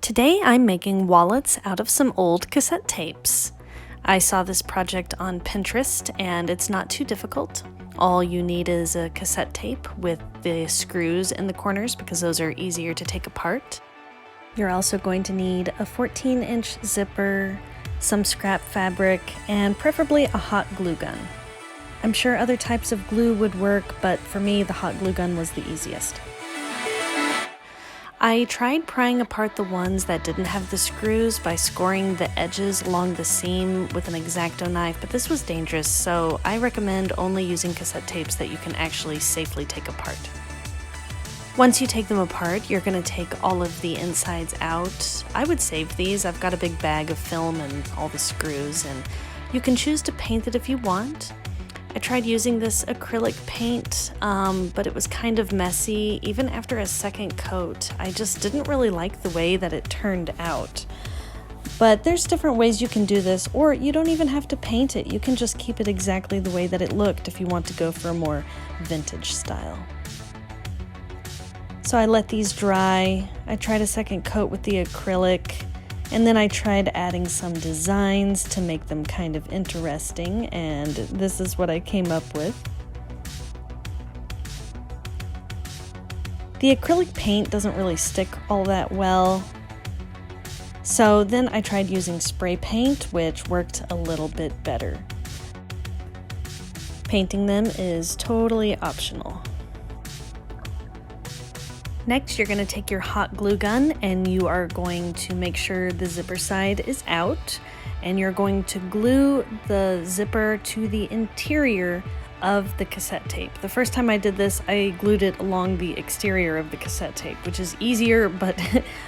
Today I'm making wallets out of some old cassette tapes. I saw this project on Pinterest and it's not too difficult. All you need is a cassette tape with the screws in the corners because those are easier to take apart. You're also going to need a 14-inch zipper, some scrap fabric, and preferably a hot glue gun. I'm sure other types of glue would work, but for me the hot glue gun was the easiest. I tried prying apart the ones that didn't have the screws by scoring the edges along the seam with an X-Acto knife, but this was dangerous, so I recommend only using cassette tapes that you can actually safely take apart. Once you take them apart, you're going to take all of the insides out. I would save these. I've got a big bag of film and all the screws, and you can choose to paint it if you want. I tried using this acrylic paint, but it was kind of messy. Even after a second coat, I just didn't really like the way that it turned out. But there's different ways you can do this, or you don't even have to paint it. You can just keep it exactly the way that it looked if you want to go for a more vintage style. So I let these dry. I tried a second coat with the acrylic. And then I tried adding some designs to make them kind of interesting, and this is what I came up with. The acrylic paint doesn't really stick all that well, so then I tried using spray paint, which worked a little bit better. Painting them is totally optional. Next, you're going to take your hot glue gun and you are going to make sure the zipper side is out, and you're going to glue the zipper to the interior of the cassette tape. The first time I did this, I glued it along the exterior of the cassette tape, which is easier, but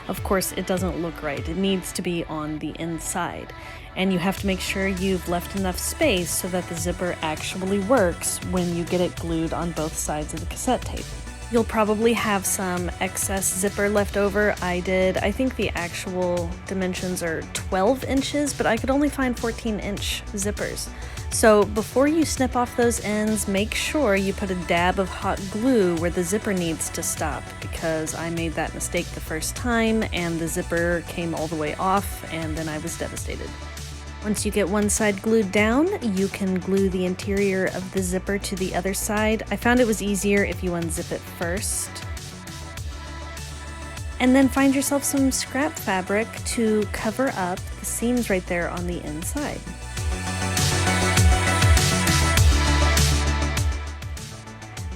of course it doesn't look right. It needs to be on the inside. And you have to make sure you've left enough space so that the zipper actually works when you get it glued on both sides of the cassette tape. You'll probably have some excess zipper left over. I did. I think the actual dimensions are 12 inches, but I could only find 14-inch zippers. So before you snip off those ends, make sure you put a dab of hot glue where the zipper needs to stop, because I made that mistake the first time and the zipper came all the way off and then I was devastated. Once you get one side glued down, you can glue the interior of the zipper to the other side. I found it was easier if you unzip it first. And then find yourself some scrap fabric to cover up the seams right there on the inside.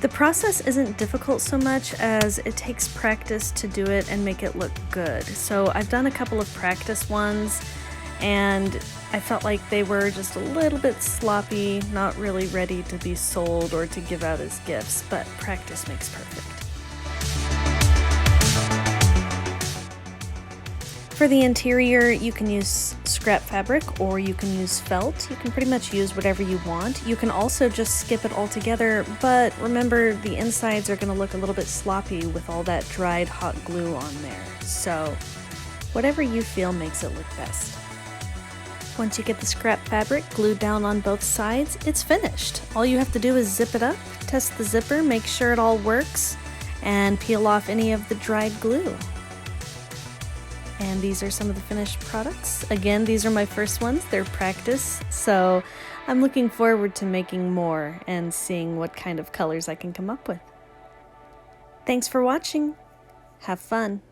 The process isn't difficult so much as it takes practice to do it and make it look good. So I've done a couple of practice ones, and I felt like they were just a little bit sloppy, not really ready to be sold or to give out as gifts, but practice makes perfect. For the interior, you can use scrap fabric or you can use felt. You can pretty much use whatever you want. You can also just skip it all together, but remember the insides are going to look a little bit sloppy with all that dried hot glue on there. So whatever you feel makes it look best. Once you get the scrap fabric glued down on both sides, it's finished. All you have to do is zip it up, test the zipper, make sure it all works, and peel off any of the dried glue. And these are some of the finished products. Again, these are my first ones. They're practice, so I'm looking forward to making more and seeing what kind of colors I can come up with. Thanks for watching. Have fun.